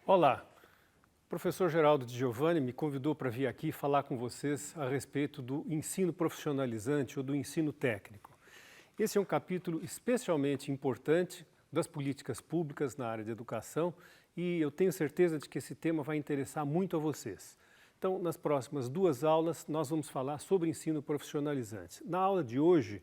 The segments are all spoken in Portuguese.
Olá, o professor Geraldo Di Giovanni me convidou para vir aqui falar com vocês a respeito do ensino profissionalizante ou do ensino técnico. Esse é um capítulo especialmente importante das políticas públicas na área de educação e eu tenho certeza de que esse tema vai interessar muito a vocês. Então, nas próximas 2 aulas, nós vamos falar sobre ensino profissionalizante. Na aula de hoje,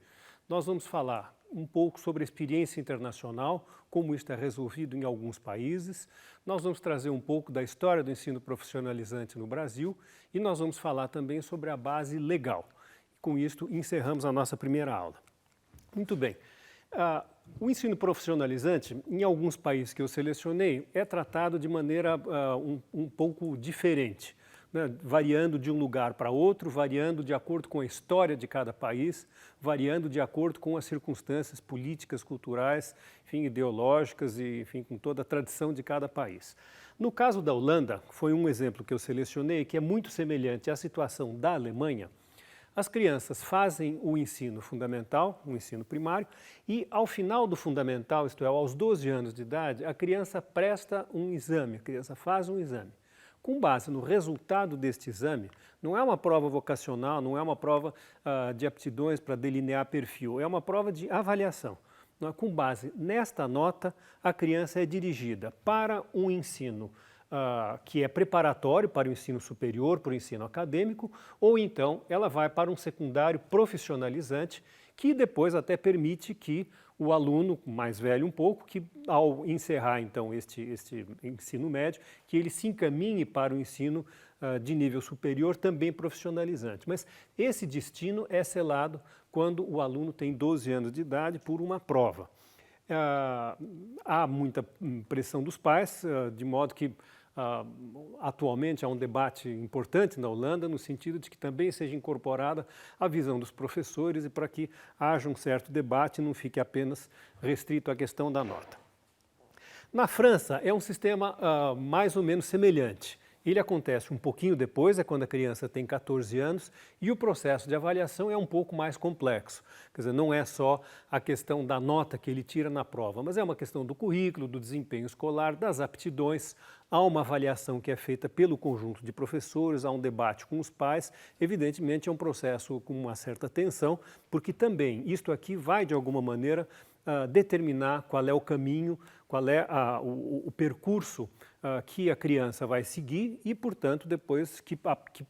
nós vamos falar um pouco sobre a experiência internacional, como isso é resolvido em alguns países. Nós vamos trazer um pouco da história do ensino profissionalizante no Brasil e nós vamos falar também sobre a base legal. Com isto, encerramos a nossa primeira aula. Muito bem. O ensino profissionalizante, em alguns países que eu selecionei, é tratado de maneira um pouco diferente, né? Variando de um lugar para outro, variando de acordo com a história de cada país, variando de acordo com as circunstâncias políticas, culturais, enfim, ideológicas e, enfim, com toda a tradição de cada país. No caso da Holanda, foi um exemplo que eu selecionei, que é muito semelhante à situação da Alemanha. As crianças fazem o ensino fundamental, o ensino primário, e ao final do fundamental, isto é, aos 12 anos de idade, a criança presta um exame, a criança faz um exame. Com base no resultado deste exame, não é uma prova vocacional, não é uma prova de aptidões para delinear perfil, é uma prova de avaliação. Com base nesta nota, a criança é dirigida para um ensino que é preparatório para o ensino superior, para o ensino acadêmico, ou então ela vai para um secundário profissionalizante, que depois até permite que o aluno mais velho um pouco, que ao encerrar então este ensino médio, que ele se encaminhe para o ensino de nível superior, também profissionalizante. Mas esse destino é selado quando o aluno tem 12 anos de idade por uma prova. Há muita pressão dos pais, de modo que atualmente há um debate importante na Holanda no sentido de que também seja incorporada a visão dos professores e para que haja um certo debate e não fique apenas restrito à questão da nota. Na França é um sistema mais ou menos semelhante. Ele acontece um pouquinho depois, é quando a criança tem 14 anos, e o processo de avaliação é um pouco mais complexo. Quer dizer, não é só a questão da nota que ele tira na prova, mas é uma questão do currículo, do desempenho escolar, das aptidões. Há uma avaliação que é feita pelo conjunto de professores, há um debate com os pais. Evidentemente, é um processo com uma certa tensão, porque também isto aqui vai, de alguma maneira, determinar qual é o caminho, qual é o percurso que a criança vai seguir e, portanto, depois que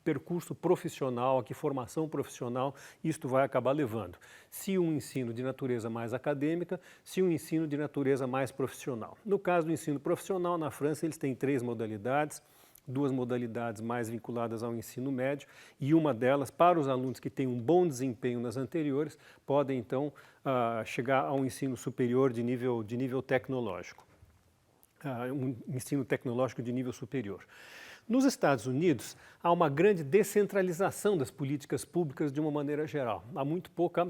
percurso profissional, que formação profissional isto vai acabar levando. Se um ensino de natureza mais acadêmica, se um ensino de natureza mais profissional. No caso do ensino profissional, na França, eles têm 3 modalidades, 2 modalidades mais vinculadas ao ensino médio e uma delas, para os alunos que têm um bom desempenho nas anteriores, podem então chegar ao ensino superior de nível tecnológico, um ensino tecnológico de nível superior. Nos Estados Unidos, há uma grande descentralização das políticas públicas de uma maneira geral. Há muito pouca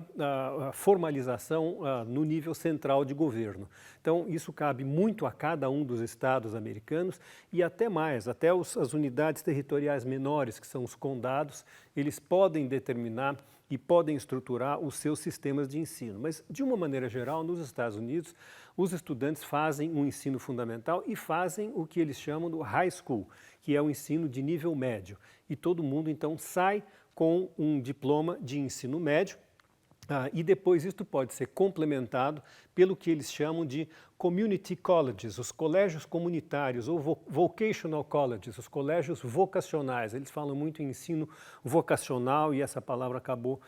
formalização no nível central de governo. Então, isso cabe muito a cada um dos estados americanos e até mais, até as unidades territoriais menores, que são os condados, eles podem determinar e podem estruturar os seus sistemas de ensino. Mas, de uma maneira geral, nos Estados Unidos, os estudantes fazem um ensino fundamental e fazem o que eles chamam do high school, que é o ensino de nível médio. E todo mundo, então, sai com um diploma de ensino médio e depois isto pode ser complementado pelo que eles chamam de community colleges, os colégios comunitários, ou vocational colleges, os colégios vocacionais. Eles falam muito em ensino vocacional e essa palavra acabou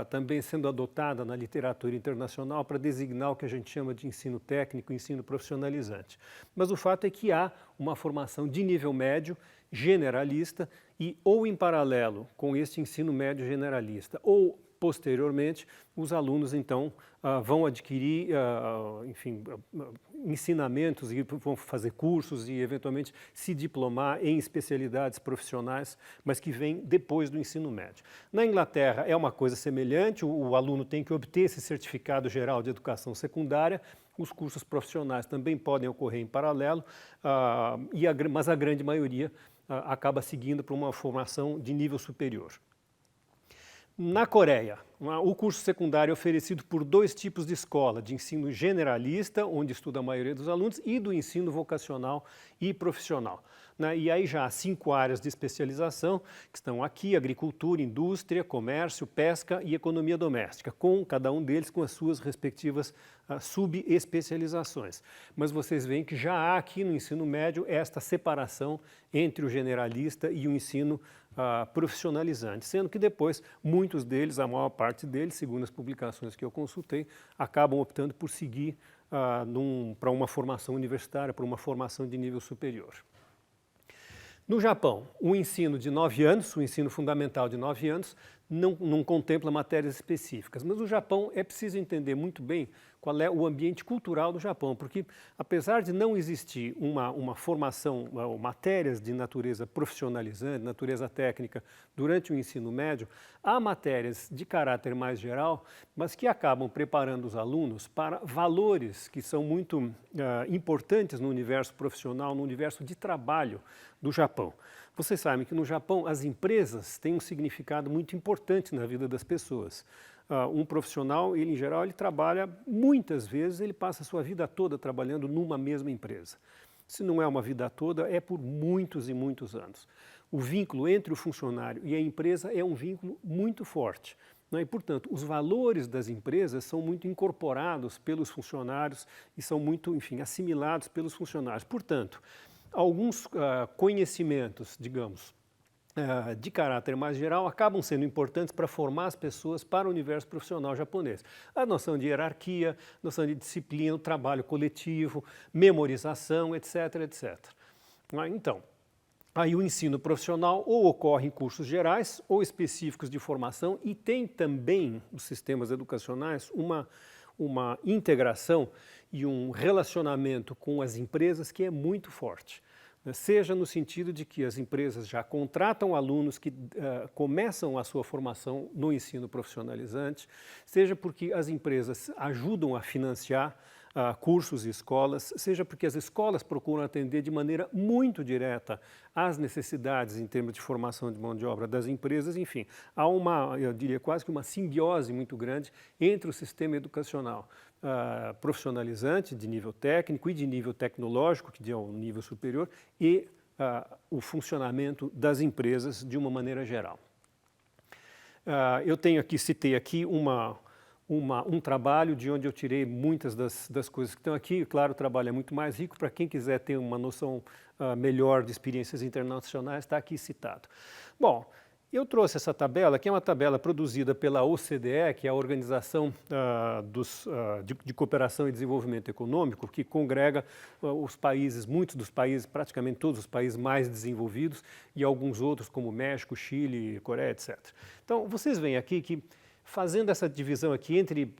também sendo adotada na literatura internacional para designar o que a gente chama de ensino técnico, ensino profissionalizante. Mas o fato é que há uma formação de nível médio, generalista, e ou em paralelo com este ensino médio generalista, ou posteriormente, os alunos, então, vão adquirir, enfim, ensinamentos e vão fazer cursos e, eventualmente, se diplomar em especialidades profissionais, mas que vêm depois do ensino médio. Na Inglaterra é uma coisa semelhante, o aluno tem que obter esse certificado geral de educação secundária, os cursos profissionais também podem ocorrer em paralelo, mas a grande maioria acaba seguindo para uma formação de nível superior. Na Coreia, o curso secundário é oferecido por dois tipos de escola, de ensino generalista, onde estuda a maioria dos alunos, e do ensino vocacional e profissional. E aí já há 5 áreas de especialização, que estão aqui: agricultura, indústria, comércio, pesca e economia doméstica, com cada um deles com as suas respectivas subespecializações. Mas vocês veem que já há aqui no ensino médio esta separação entre o generalista e o ensino profissionalizante, sendo que depois muitos deles, a maior parte deles, segundo as publicações que eu consultei, acabam optando por seguir para uma formação universitária, para uma formação de nível superior. No Japão, o ensino de 9 anos, o ensino fundamental de 9 anos, não contempla matérias específicas. Mas no Japão é preciso entender muito bem qual é o ambiente cultural do Japão, porque apesar de não existir uma formação, ou matérias de natureza profissionalizante, natureza técnica, durante o ensino médio, há matérias de caráter mais geral, mas que acabam preparando os alunos para valores que são muito importantes no universo profissional, no universo de trabalho do Japão. Vocês sabem que no Japão as empresas têm um significado muito importante na vida das pessoas. Um profissional, ele em geral, ele trabalha muitas vezes, ele passa a sua vida toda trabalhando numa mesma empresa. Se não é uma vida toda, é por muitos e muitos anos. O vínculo entre o funcionário e a empresa é um vínculo muito forte. E, portanto, os valores das empresas são muito incorporados pelos funcionários e são muito, enfim, assimilados pelos funcionários. Portanto, alguns conhecimentos, digamos, de caráter mais geral, acabam sendo importantes para formar as pessoas para o universo profissional japonês. A noção de hierarquia, noção de disciplina, o trabalho coletivo, memorização, etc, etc. Então, aí o ensino profissional ou ocorre em cursos gerais ou específicos de formação, e tem também os sistemas educacionais uma integração e um relacionamento com as empresas que é muito forte. Seja no sentido de que as empresas já contratam alunos que começam a sua formação no ensino profissionalizante, seja porque as empresas ajudam a financiar cursos e escolas, seja porque as escolas procuram atender de maneira muito direta às necessidades em termos de formação de mão de obra das empresas. Enfim, há eu diria quase que uma simbiose muito grande entre o sistema educacional profissionalizante de nível técnico e de nível tecnológico, que é um nível superior, e o funcionamento das empresas de uma maneira geral. Eu citei aqui um trabalho de onde eu tirei muitas das coisas que estão aqui. Claro, o trabalho é muito mais rico. Para quem quiser ter uma noção melhor de experiências internacionais, está aqui citado. Bom, eu trouxe essa tabela, que é uma tabela produzida pela OCDE, que é a Organização de Cooperação e Desenvolvimento Econômico, que congrega os países, muitos dos países, praticamente todos os países mais desenvolvidos, e alguns outros como México, Chile, Coreia, etc. Então, vocês veem aqui que, fazendo essa divisão aqui entre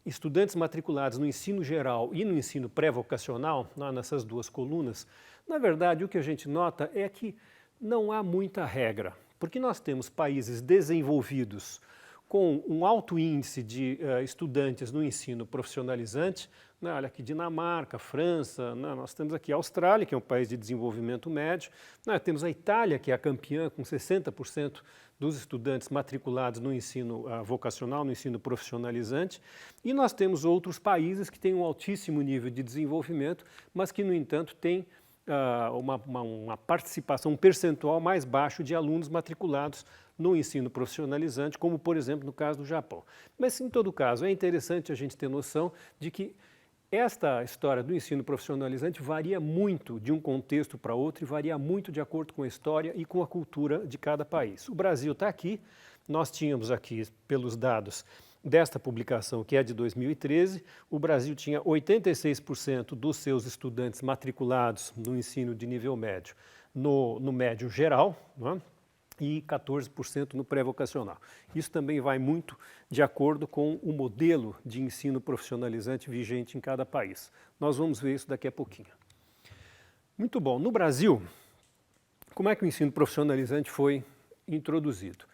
estudantes matriculados no ensino geral e no ensino pré-vocacional, nessas duas colunas, na verdade o que a gente nota é que não há muita regra, porque nós temos países desenvolvidos com um alto índice de estudantes no ensino profissionalizante. Olha aqui, Dinamarca, França, nós temos aqui a Austrália, que é um país de desenvolvimento médio, temos a Itália, que é a campeã, com 60% dos estudantes matriculados no ensino vocacional, no ensino profissionalizante, e nós temos outros países que têm um altíssimo nível de desenvolvimento, mas que, no entanto, têm uma participação, um percentual mais baixo de alunos matriculados no ensino profissionalizante, como, por exemplo, no caso do Japão. Mas, em todo caso, é interessante a gente ter noção de que esta história do ensino profissionalizante varia muito de um contexto para outro e varia muito de acordo com a história e com a cultura de cada país. O Brasil está aqui, nós tínhamos aqui, pelos dados desta publicação, que é de 2013, o Brasil tinha 86% dos seus estudantes matriculados no ensino de nível médio no médio geral, e 14% no pré-vocacional. Isso também vai muito de acordo com o modelo de ensino profissionalizante vigente em cada país. Nós vamos ver isso daqui a pouquinho. Muito bom. No Brasil, como é que o ensino profissionalizante foi introduzido?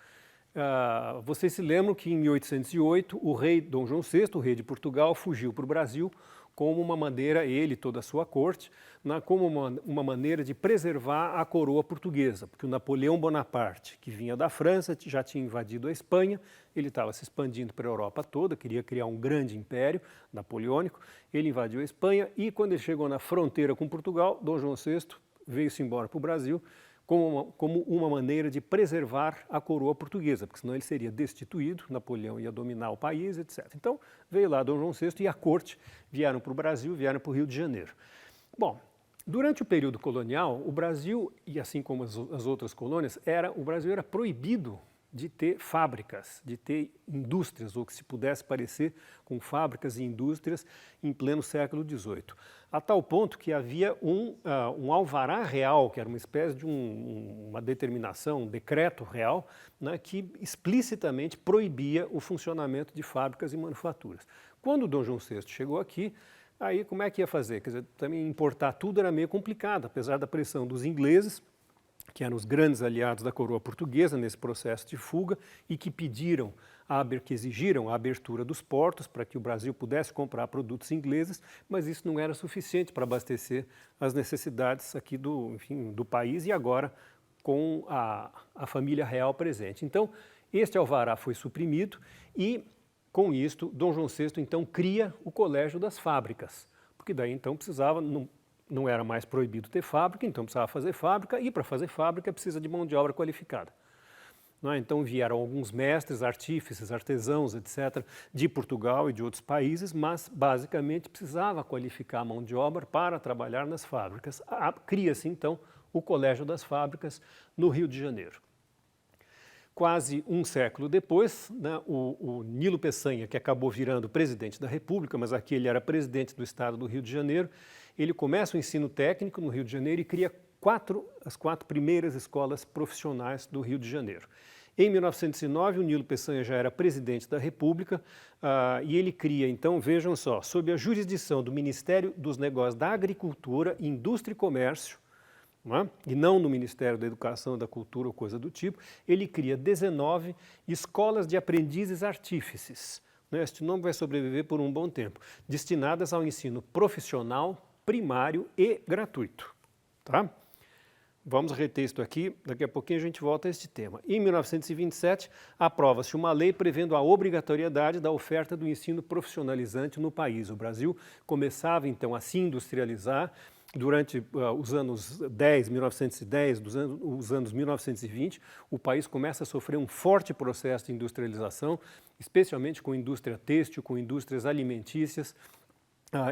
Vocês se lembram que em 1808 o rei Dom João VI, o rei de Portugal, fugiu para o Brasil como uma maneira, ele e toda a sua corte, como uma maneira de preservar a coroa portuguesa, porque o Napoleão Bonaparte, que vinha da França, já tinha invadido a Espanha, ele estava se expandindo para a Europa toda, queria criar um grande império napoleônico, ele invadiu a Espanha e quando ele chegou na fronteira com Portugal, Dom João VI veio-se embora para o Brasil, como uma maneira de preservar a coroa portuguesa, porque senão ele seria destituído, Napoleão ia dominar o país, etc. Então, veio lá Dom João VI e a corte vieram para o Brasil, vieram para o Rio de Janeiro. Bom, durante o período colonial, o Brasil, e assim como as outras colônias, o Brasil era proibido de ter fábricas, de ter indústrias, ou que se pudesse parecer com fábricas e indústrias em pleno século XVIII. A tal ponto que havia um alvará real, que era uma espécie de uma determinação, um decreto real, né, que explicitamente proibia o funcionamento de fábricas e manufaturas. Quando Dom João VI chegou aqui, aí como é que ia fazer? Quer dizer, também importar tudo era meio complicado, apesar da pressão dos ingleses, que eram os grandes aliados da coroa portuguesa nesse processo de fuga e que que exigiram a abertura dos portos para que o Brasil pudesse comprar produtos ingleses, mas isso não era suficiente para abastecer as necessidades aqui do país e agora com a família real presente. Então, este alvará foi suprimido e, com isto, Dom João VI então cria o Colégio das Fábricas, porque daí então precisava... Não era mais proibido ter fábrica, então precisava fazer fábrica, e para fazer fábrica precisa de mão de obra qualificada. Então vieram alguns mestres, artífices, artesãos, etc., de Portugal e de outros países, mas basicamente precisava qualificar a mão de obra para trabalhar nas fábricas. Cria-se então o Colégio das Fábricas no Rio de Janeiro. Quase um século depois, o Nilo Peçanha, que acabou virando presidente da República, mas aqui ele era presidente do estado do Rio de Janeiro, ele começa o ensino técnico no Rio de Janeiro e cria as quatro primeiras escolas profissionais do Rio de Janeiro. Em 1909, o Nilo Peçanha já era presidente da República e ele cria, então, vejam só, sob a jurisdição do Ministério dos Negócios da Agricultura, Indústria e Comércio, e não no Ministério da Educação, da Cultura ou coisa do tipo, ele cria 19 escolas de aprendizes artífices. Este nome vai sobreviver por um bom tempo, destinadas ao ensino profissional, primário e gratuito. Tá? Vamos reter isto aqui, daqui a pouquinho a gente volta a este tema. Em 1927, aprova-se uma lei prevendo a obrigatoriedade da oferta do ensino profissionalizante no país. O Brasil começava então a se industrializar durante os anos 1910, os anos 1920, o país começa a sofrer um forte processo de industrialização, especialmente com indústria têxtil, com indústrias alimentícias,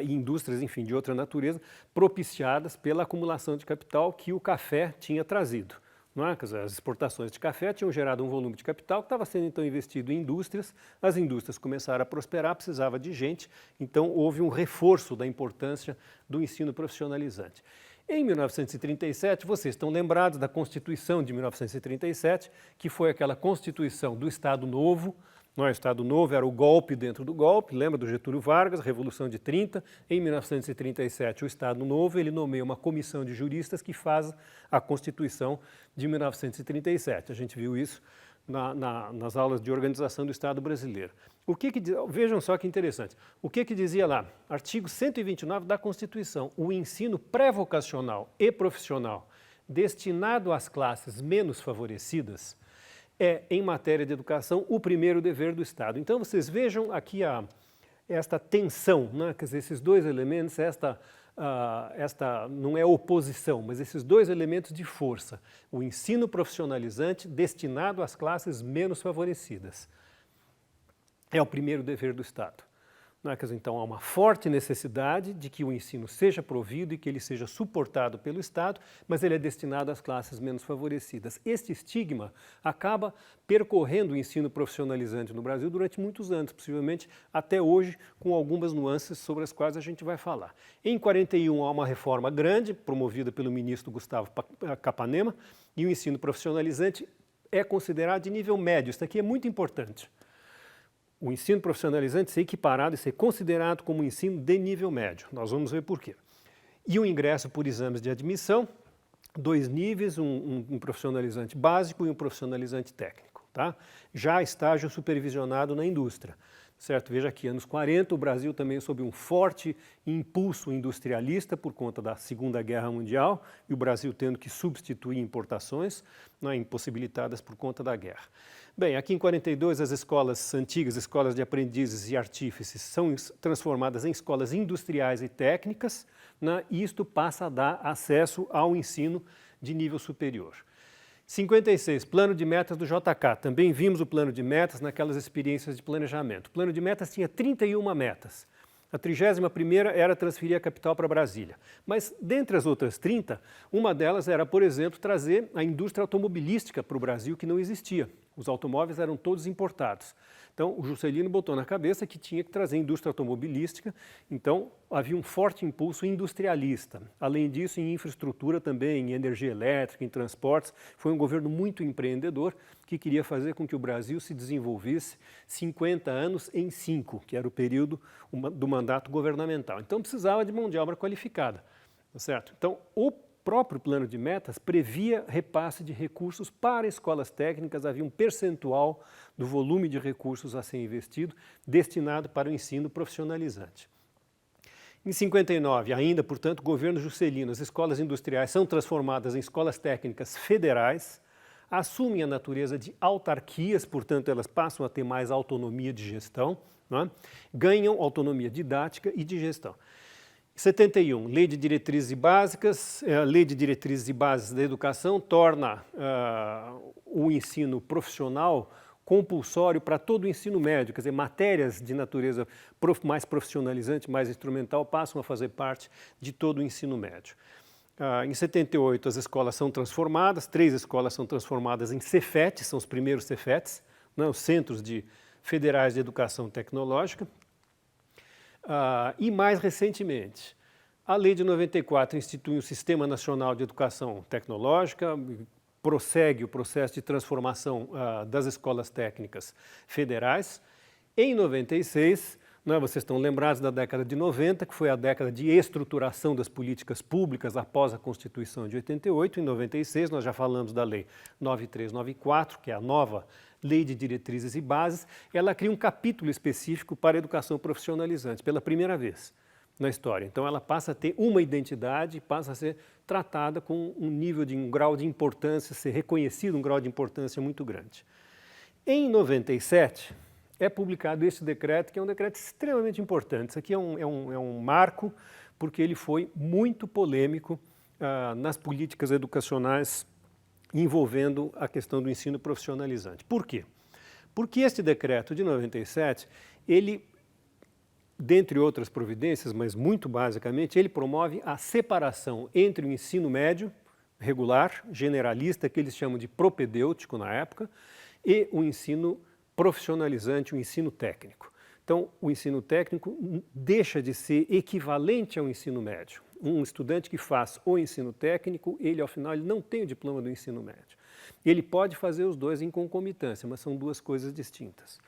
e indústrias, enfim, de outra natureza, propiciadas pela acumulação de capital que o café tinha trazido. Quer dizer, as exportações de café tinham gerado um volume de capital que estava sendo então investido em indústrias, as indústrias começaram a prosperar, precisava de gente, então houve um reforço da importância do ensino profissionalizante. Em 1937, vocês estão lembrados da Constituição de 1937, que foi aquela Constituição do Estado Novo. O Estado Novo era o golpe dentro do golpe, lembra do Getúlio Vargas, Revolução de 30. Em 1937, o Estado Novo, ele nomeia uma comissão de juristas que faz a Constituição de 1937. A gente viu isso nas aulas de organização do Estado brasileiro. Vejam só que interessante. O que dizia lá? Artigo 129 da Constituição. O ensino pré-vocacional e profissional destinado às classes menos favorecidas em matéria de educação, o primeiro dever do Estado. Então, vocês vejam aqui esta tensão, quer dizer, esses dois elementos, esta não é oposição, mas esses dois elementos de força. O ensino profissionalizante destinado às classes menos favorecidas. É o primeiro dever do Estado. Quer dizer, então, há uma forte necessidade de que o ensino seja provido e que ele seja suportado pelo Estado, mas ele é destinado às classes menos favorecidas. Este estigma acaba percorrendo o ensino profissionalizante no Brasil durante muitos anos, possivelmente até hoje, com algumas nuances sobre as quais a gente vai falar. Em 41 há uma reforma grande, promovida pelo ministro Gustavo Capanema, e o ensino profissionalizante é considerado de nível médio. Isso aqui é muito importante. O ensino profissionalizante ser equiparado e ser considerado como ensino de nível médio. Nós vamos ver por quê. E o ingresso por exames de admissão, 2 níveis, um profissionalizante básico e um profissionalizante técnico. tá? Já estágio supervisionado na indústria. Certo? Veja aqui, anos 40, o Brasil também sob um forte impulso industrialista por conta da Segunda Guerra Mundial e o Brasil tendo que substituir importações, né, impossibilitadas por conta da guerra. Bem, aqui em 42 as escolas antigas, escolas de aprendizes e artífices, são transformadas em escolas industriais e técnicas, né, e isto passa a dar acesso ao ensino de nível superior. 56, plano de metas do JK. Também vimos o plano de metas naquelas experiências de planejamento. O plano de metas tinha 31 metas. A 31ª era transferir a capital para Brasília. Mas, dentre as outras 30, uma delas era, por exemplo, trazer a indústria automobilística para o Brasil, que não existia. Os automóveis eram todos importados. Então, o Juscelino botou na cabeça que tinha que trazer indústria automobilística, então havia um forte impulso industrialista. Além disso, em infraestrutura também, em energia elétrica, em transportes, foi um governo muito empreendedor que queria fazer com que o Brasil se desenvolvesse 50 anos em 5, que era o período do mandato governamental. Então, precisava de mão de obra qualificada, tá certo? Então, o próprio plano de metas previa repasse de recursos para escolas técnicas, havia um percentual do volume de recursos a ser investido destinado para o ensino profissionalizante. Em 59, ainda, portanto, governo Juscelino, as escolas industriais são transformadas em escolas técnicas federais, assumem a natureza de autarquias, portanto, elas passam a ter mais autonomia de gestão, né? Ganham autonomia didática e de gestão. 71, Lei de Diretrizes Básicas, a Lei de Diretrizes e Bases da Educação torna o ensino profissional compulsório para todo o ensino médio, quer dizer, matérias de natureza mais profissionalizante, mais instrumental, passam a fazer parte de todo o ensino médio. Em 78, as escolas são transformadas, 3 escolas são transformadas em Cefetes, são os primeiros Cefetes, né, os Centros Federais de Educação Tecnológica. E mais recentemente, a Lei de 94 institui o Sistema Nacional de Educação Tecnológica, prossegue o processo de transformação das escolas técnicas federais. Em 96, né, vocês estão lembrados da década de 90, que foi a década de estruturação das políticas públicas após a Constituição de 88. Em 96, nós já falamos da Lei 9394, que é a nova Lei de Diretrizes e Bases. Ela cria um capítulo específico para a educação profissionalizante, pela primeira vez na história. Então, ela passa a ter uma identidade, passa a ser tratada com um grau de importância, ser reconhecido um grau de importância muito grande. Em 97, é publicado esse decreto, que é um decreto extremamente importante. Isso aqui é um marco, porque ele foi muito polêmico nas políticas educacionais envolvendo a questão do ensino profissionalizante. Por quê? Porque este decreto de 97, ele, dentre outras providências, mas muito basicamente, ele promove a separação entre o ensino médio regular, generalista, que eles chamam de propedêutico na época, e o ensino profissionalizante, o ensino técnico. Então, o ensino técnico deixa de ser equivalente ao ensino médio. Um estudante que faz o ensino técnico, ele, ao final, ele não tem o diploma do ensino médio. Ele pode fazer os dois em concomitância, mas são duas coisas distintas.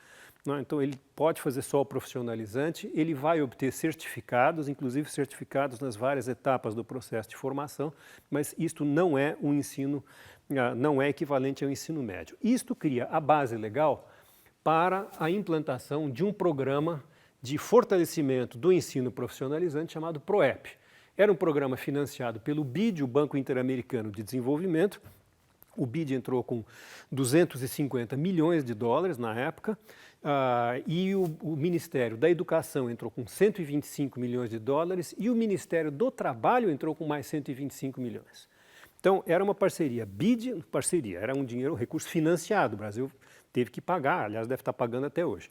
Então, ele pode fazer só o profissionalizante, ele vai obter certificados, inclusive certificados nas várias etapas do processo de formação, mas isto não é um ensino, não é equivalente ao ensino médio. Isto cria a base legal para a implantação de um programa de fortalecimento do ensino profissionalizante chamado PROEP. Era um programa financiado pelo BID, o Banco Interamericano de Desenvolvimento. O BID entrou com 250 milhões de dólares na época, e o Ministério da Educação entrou com 125 milhões de dólares e o Ministério do Trabalho entrou com mais 125 milhões. Então, era uma parceria, BID, era um dinheiro, um recurso financiado, o Brasil teve que pagar, aliás, deve estar pagando até hoje.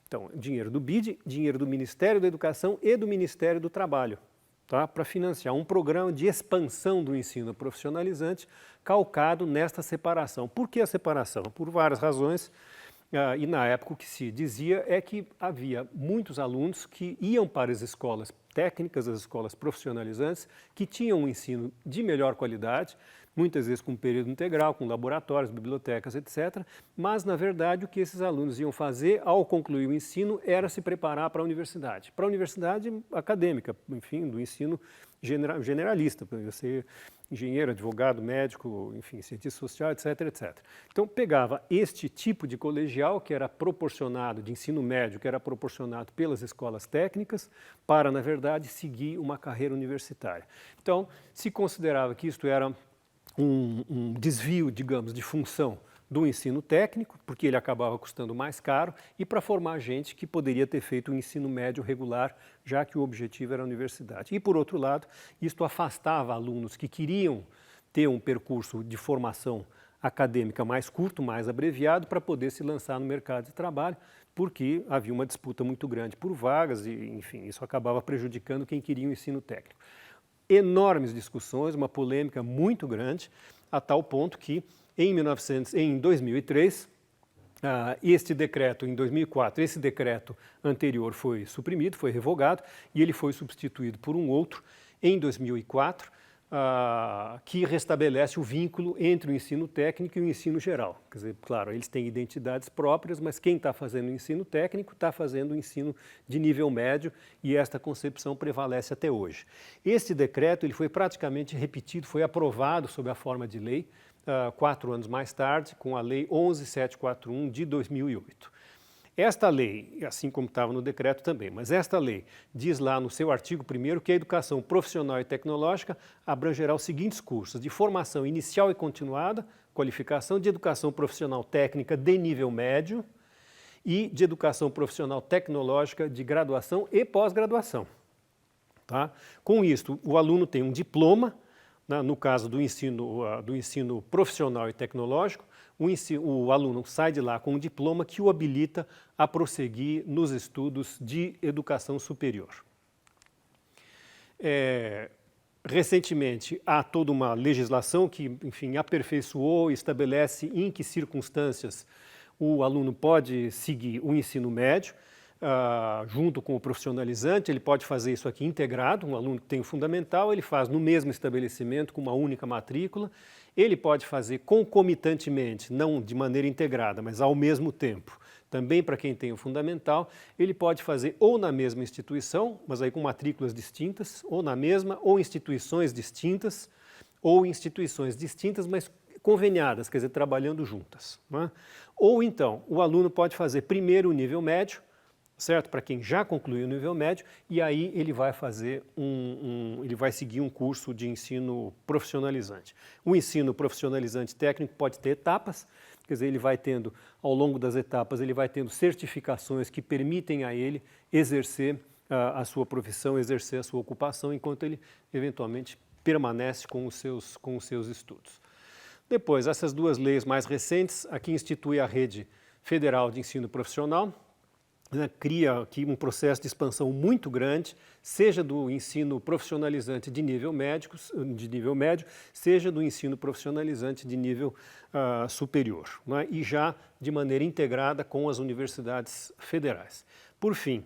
Então, dinheiro do BID, dinheiro do Ministério da Educação e do Ministério do Trabalho, tá? Para financiar um programa de expansão do ensino profissionalizante calcado nesta separação. Por que a separação? Por várias razões, e na época o que se dizia é que havia muitos alunos que iam para as escolas técnicas, as escolas profissionalizantes, que tinham um ensino de melhor qualidade, muitas vezes com período integral, com laboratórios, bibliotecas, etc. Mas, na verdade, o que esses alunos iam fazer ao concluir o ensino era se preparar para a universidade acadêmica, enfim, do ensino generalista, para ser engenheiro, advogado, médico, enfim, cientista social, etc, etc. Então, pegava este tipo de colegial que era proporcionado, de ensino médio, que era proporcionado pelas escolas técnicas, para, na verdade, seguir uma carreira universitária. Então, se considerava que isto era um desvio, digamos, de função do ensino técnico, porque ele acabava custando mais caro, e para formar gente que poderia ter feito o ensino médio regular, já que o objetivo era a universidade. E, por outro lado, isto afastava alunos que queriam ter um percurso de formação acadêmica mais curto, mais abreviado, para poder se lançar no mercado de trabalho, porque havia uma disputa muito grande por vagas e, enfim, isso acabava prejudicando quem queria o ensino técnico. Enormes discussões, uma polêmica muito grande, a tal ponto que em 2003, este decreto, em 2004, esse decreto anterior foi suprimido, foi revogado, e ele foi substituído por um outro, em 2004, que restabelece o vínculo entre o ensino técnico e o ensino geral. Quer dizer, claro, eles têm identidades próprias, mas quem está fazendo o ensino técnico está fazendo o ensino de nível médio, e esta concepção prevalece até hoje. Este decreto ele foi praticamente repetido, foi aprovado sob a forma de lei, 4 anos mais tarde, com a Lei 11.741 de 2008. Esta lei, assim como estava no decreto também, mas esta lei diz lá no seu artigo 1º que a educação profissional e tecnológica abrangerá os seguintes cursos: de formação inicial e continuada, qualificação, de educação profissional técnica de nível médio e de educação profissional tecnológica de graduação e pós-graduação. Tá? Com isto, o aluno tem um diploma. No caso do ensino profissional e tecnológico, o aluno sai de lá com um diploma que o habilita a prosseguir nos estudos de educação superior. Recentemente, há toda uma legislação que, enfim, aperfeiçoou e estabelece em que circunstâncias o aluno pode seguir o ensino médio, junto com o profissionalizante. Ele pode fazer isso aqui integrado, um aluno que tem o fundamental, ele faz no mesmo estabelecimento com uma única matrícula. Ele pode fazer concomitantemente, não de maneira integrada, mas ao mesmo tempo, também para quem tem o fundamental. Ele pode fazer ou na mesma instituição, mas aí com matrículas distintas, ou na mesma, ou instituições distintas, mas conveniadas, quer dizer, trabalhando juntas, não é? Ou então, o aluno pode fazer primeiro o nível médio, certo? Para quem já concluiu o nível médio, e aí ele vai fazer ele vai seguir um curso de ensino profissionalizante. O ensino profissionalizante técnico pode ter etapas, quer dizer, ele vai tendo, ao longo das etapas, ele vai tendo certificações que permitem a ele exercer a sua profissão, exercer a sua ocupação, enquanto ele eventualmente permanece com os seus estudos. Depois, essas duas leis mais recentes, aqui institui a Rede Federal de Ensino Profissional, cria aqui um processo de expansão muito grande, seja do ensino profissionalizante de nível médio, seja do ensino profissionalizante de nível superior, né? E já de maneira integrada com as universidades federais. Por fim,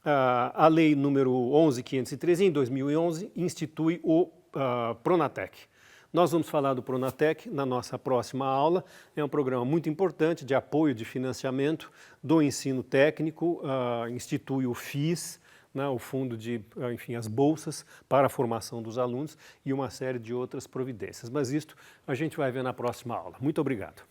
a lei número 11.513, em 2011, institui o Pronatec. Nós vamos falar do Pronatec na nossa próxima aula. É um programa muito importante de apoio, de financiamento do ensino técnico, institui o FIS, né, o fundo de, enfim, as bolsas para a formação dos alunos e uma série de outras providências. Mas isto a gente vai ver na próxima aula. Muito obrigado.